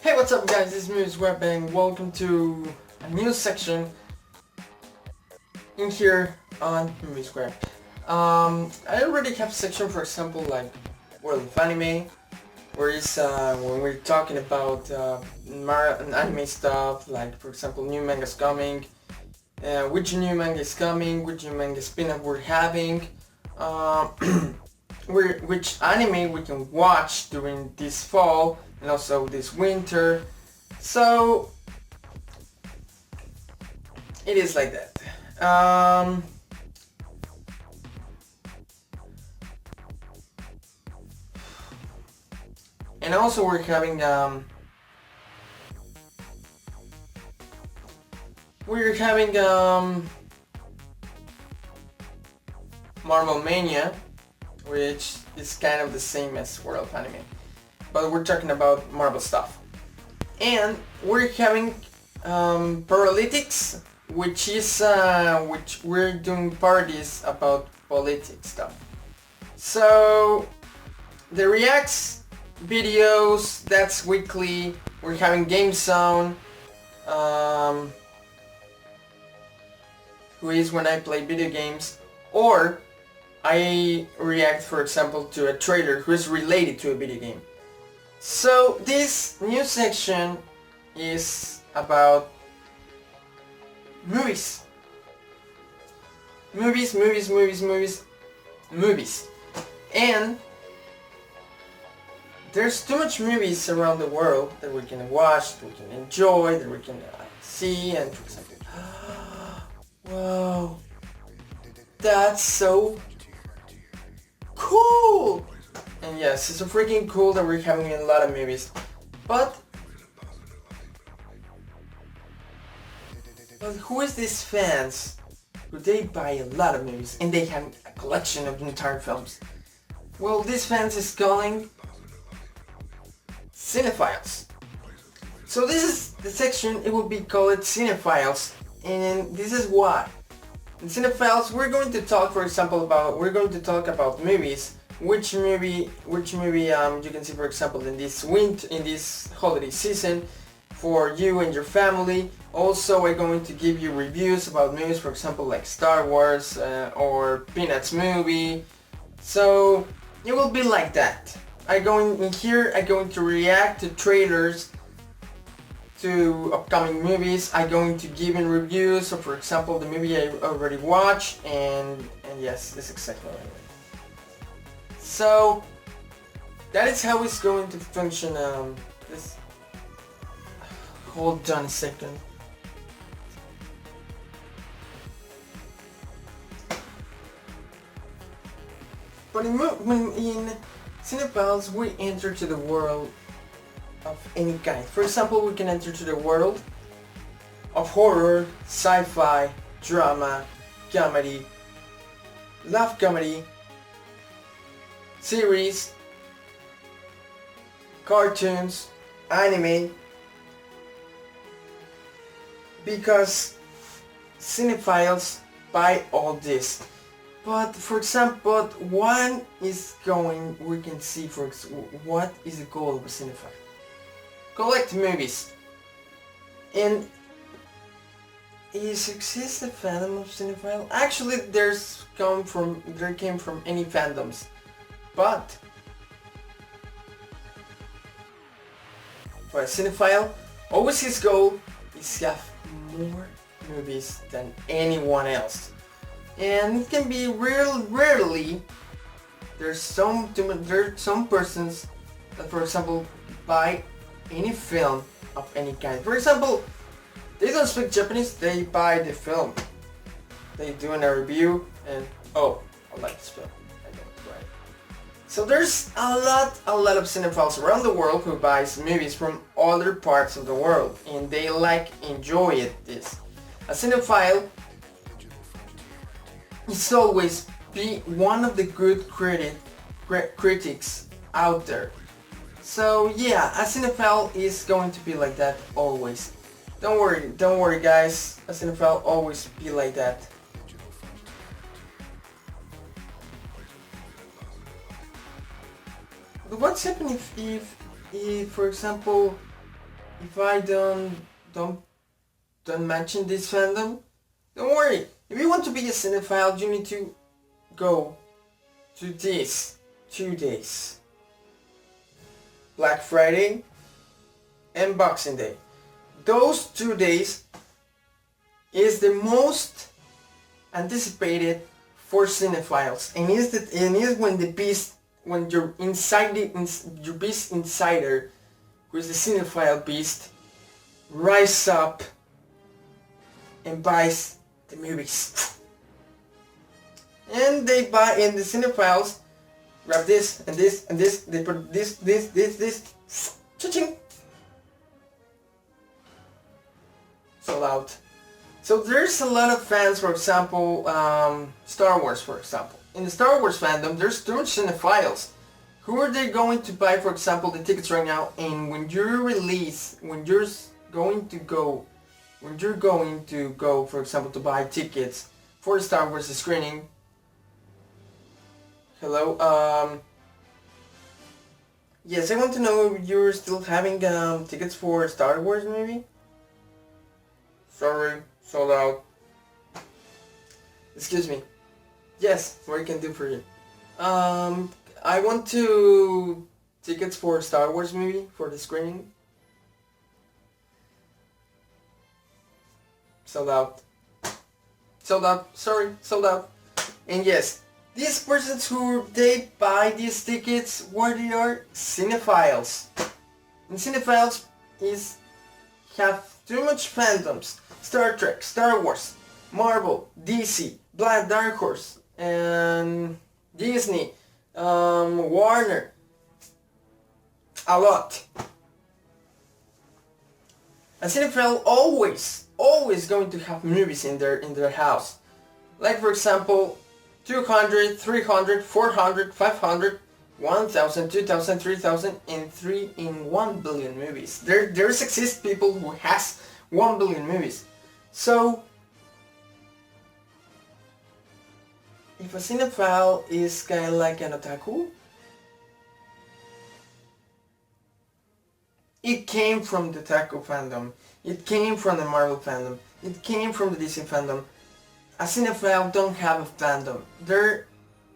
Hey, what's up guys, this is Movies Web and welcome to a new section in here on Movies Web. I already have a section, for example, like World of Anime, where it's when we're talking about anime stuff, like for example new mangas coming, which new manga is coming, which new manga spin-off we're having, which anime we can watch during this fall and also this winter. So it is like that. And also we're having Marvel Mania, which is kind of the same as World of Anime, but we're talking about Marvel stuff. And we're having Paralytics, which is which we're doing parties about politics stuff. So the reacts videos, that's weekly. We're having Game Zone, who is when I play video games, or I react, for example, to a trailer who is related to a video game. So this new section is about movies. Movies. And there's too much movies around the world that we can watch, that we can enjoy, that we can see, and for example, wow, that's so cool! And yes, it's so freaking cool that we're having a lot of movies. But who is these fans who they buy a lot of movies and they have a collection of entire films? Well, these fans is calling Cinephiles. So this is the section, it will be called Cinephiles, and this is why. In Cinephiles, we're going to talk, for example, about movies. Which movie you can see, for example, in this holiday season for you and your family. Also, we're going to give you reviews about movies, for example, like Star Wars or Peanuts movie. So it will be like that. I'm going to react to trailers to upcoming movies. I'm going to give in reviews. So, for example, the movie I already watched, and yes, this is exactly what I mean. So that is how it's going to function. This. Hold on a second. But in CinephileS, we enter to the world of any kind. For example, we can enter to the world of horror, sci-fi, drama, comedy, love comedy, series, cartoons, anime, because Cinephiles buy all this. But for example, we can see what is the goal of a cinephile? Collect movies. And exists a fandom of cinephile? Actually, there came from any fandoms. But for a cinephile, always his goal is to have more movies than anyone else. And it can be rarely. There's some persons that, for example, buy any film of any kind. For example, they don't speak Japanese, they buy the film. They do a review and, oh, I like this film. I don't buy it. So there's a lot of cinephiles around the world who buys movies from other parts of the world, and they enjoy this. A cinephile is always be one of the good critics out there. So yeah, a cinephile is going to be like that always. Don't worry guys, a cinephile always be like that. But what's happening if for example, if I don't mention this fandom, don't worry. If you want to be a cinephile, you need to go to these 2 days. Black Friday and Boxing Day. Those 2 days is the most anticipated for cinephiles, and is when your your beast insider, who is the cinephile beast, rise up and buys the movies. And they buy, and the cinephiles grab this and this and this, they put this, cha-ching, sold out. So there's a lot of fans, for example, Star Wars, for example. In the Star Wars fandom, there's too much cinephiles. Who are they going to buy, for example, the tickets right now? And when you're going to go, for example, to buy tickets for the Star Wars screening. Hello, yes, I want to know if you're still having tickets for a Star Wars movie. Sorry, sold out. Excuse me. Yes, what I can do for you? I want tickets for a Star Wars movie for the screening. Sold out. Sold out. Sorry, sold out. And yes, these persons who they buy these tickets, what they are? Cinephiles. And cinephiles have too much fandoms. Star Trek, Star Wars, Marvel, DC, Black Dark Horse, and Disney, Warner. A lot. A cinephile always going to have movies in their house. Like, for example, 200, 300, 400, 500, 1000, 2000, 3000, and 3 in 1 billion movies. There's exist people who has 1 billion movies. So if a cinephile is kind of like an otaku, it came from the otaku fandom, it came from the Marvel fandom, it came from the DC fandom. A cinephile don't have a fandom. Their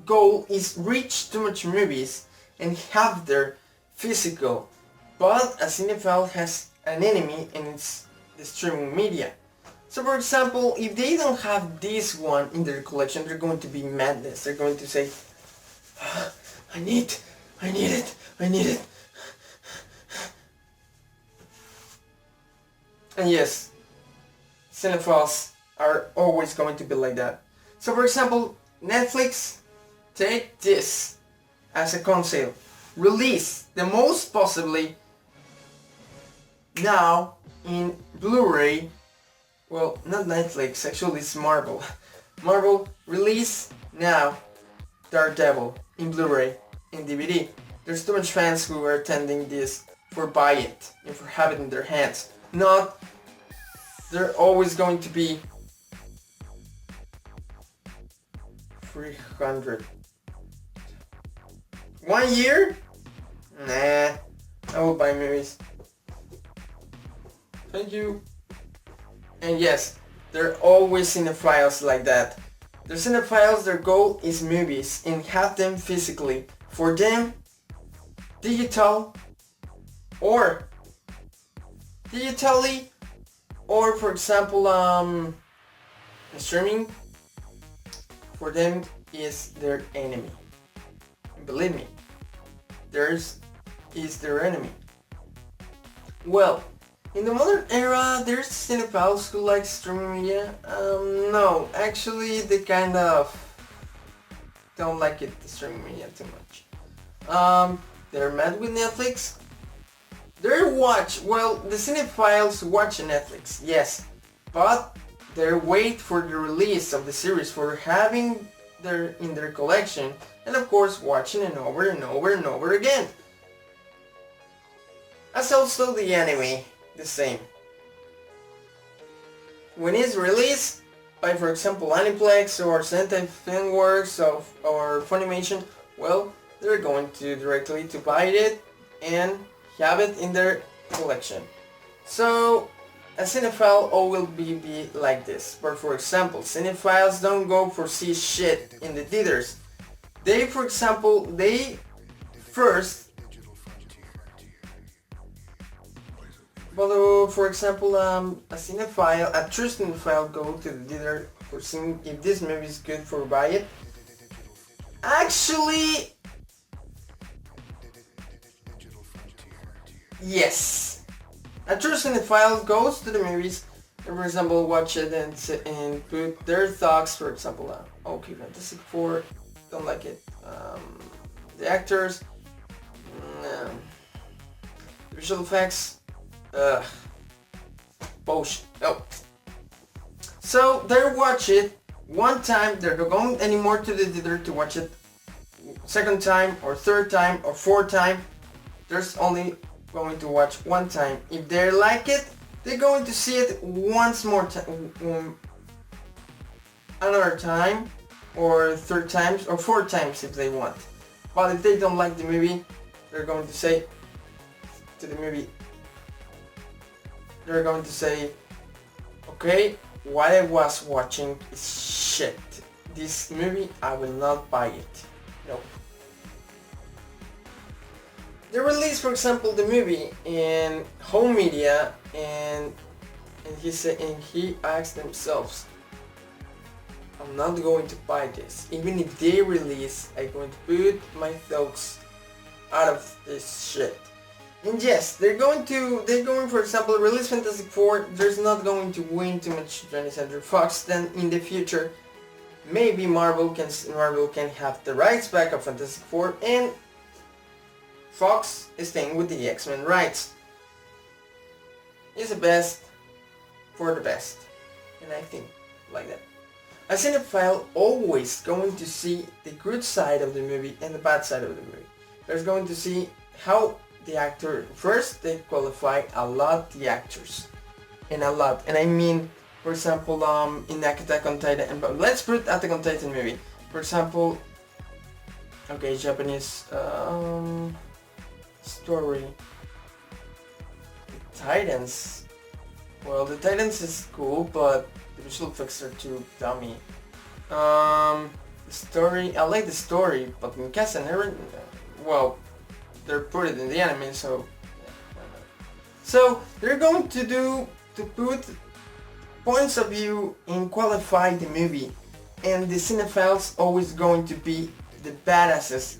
goal is reach too much movies and have their physical. But a cinephile has an enemy, and it's the streaming media. So, for example, if they don't have this one in their collection, they're going to be madness. They're going to say, I need it. And yes, cinephiles are always going to be like that. So, for example, Netflix, take this as a console. Release the most possibly now in Blu-ray. Well, not Netflix, actually it's Marvel. Marvel, release now Daredevil in Blu-ray, in DVD. There's too much fans who are attending this for buy it and for have it in their hands. Not, they're always going to be 300. 1 year? Nah, I will buy movies. Thank you. And yes, there are always cinephiles like that. The cinephiles, their goal is movies and have them physically. For them, digital or digitally, or for example, streaming, for them is their enemy. And believe me, theirs is their enemy. Well, in the modern era, there's cinephiles who like streaming media. No, actually, they kind of don't like it, the streaming media, too much. They're mad with Netflix. The cinephiles watch Netflix, yes, but they wait for the release of the series, for having in their collection, and of course watching it over and over and over again. As also the anime, the same. When it's released by, for example, Aniplex or Sentai Filmworks or Funimation, well, they're going to directly to buy it and have it in their collection. So a cinephile will be like this. But for example, cinephiles don't go for see shit in the theaters. They, for example, first, but for example, a cinephile, a true cinephile, go to the theater for seeing if this movie is good for buy it. Actually, yes. A true cinephile goes to the movies, for example, watch it and put their thoughts, for example, okay, Fantastic Four, don't like it. The actors, no. The visual effects, bullshit. Oh. So they watch it one time, they're not going anymore to the theater to watch it second time or third time or fourth time. There's only going to watch one time. If they like it, they're going to see it once more time, another time, or third times, or four times if they want. But if they don't like the movie, they're going to say to the movie, they're going to say, okay, what I was watching is shit. This movie, I will not buy it. Nope. They release, for example, the movie in home media, and he asked themselves, I'm not going to buy this. Even if they release, I'm going to put my thoughts out of this shit. And yes, they're going, for example, release Fantastic Four. There's not going to win too much 20th Century Fox. Then in the future, maybe Marvel can have the rights back of Fantastic Four, and Fox is staying with the X-Men rights. It's the best for the best, and I think like that. A cinephile always going to see the good side of the movie and the bad side of the movie. There's going to see how the actor, first they qualify a lot the actors, and a lot, and I mean, for example, in Attack on Titan, but let's put Attack on Titan movie, for example, okay, Japanese story, the Titans, well, the Titans is cool, but the visual effects are too dummy. The story, I like the story, but Mikasa never, well, they put it in the anime, so yeah. So they're going to put points of view and qualify the movie, and the cinephiles always going to be the badasses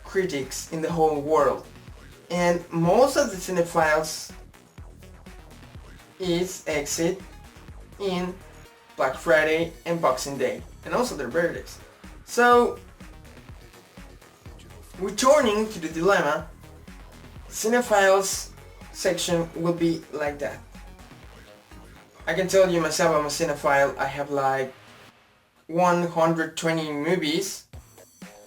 critics in the whole world, and most of the cinephiles is exit in Black Friday and Boxing Day, and also their birthdays. So, returning to the dilemma, CinephileS section will be like that. I can tell you myself, I'm a cinephile. I have like 120 movies,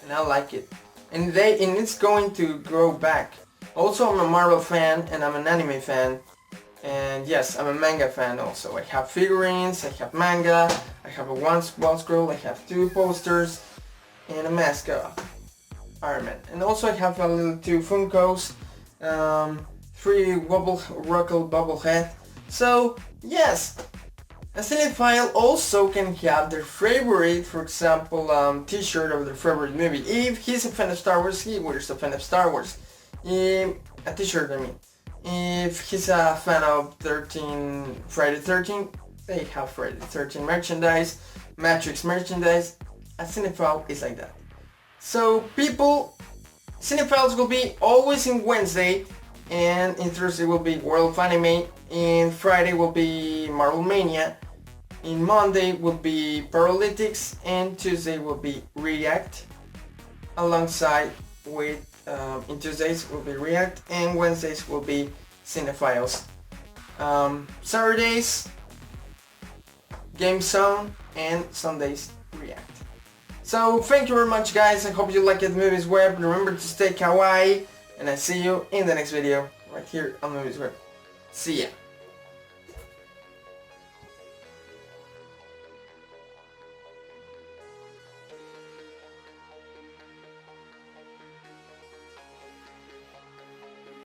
and I like it. And it's going to grow back. Also, I'm a Marvel fan, and I'm an anime fan. And yes, I'm a manga fan also. I have figurines, I have manga, I have a wall scroll, I have 2 posters, and a mask of Iron Man. And also I have a little 2 Funkos, 3 Rockle Bubblehead. So yes, a cinephile also can have their favorite, for example, t-shirt of their favorite movie. If he's a fan of Star Wars, he wears a fan of Star Wars. A t-shirt, I mean. If he's a fan of Friday 13, they have Friday 13 merchandise, Matrix merchandise. A cinephile is like that. So cinephiles will be always in Wednesday, and in Thursday will be World of Anime, in Friday will be Marvel Mania, in Monday will be Paralytics, and Tuesday will be React, alongside with in Tuesdays will be React, and Wednesdays will be CinephileS. Saturdays, Game Zone, and Sundays, React. So thank you very much, guys. I hope you liked Movies Web. Remember to stay kawaii, and I see you in the next video right here on Movies Web. See ya.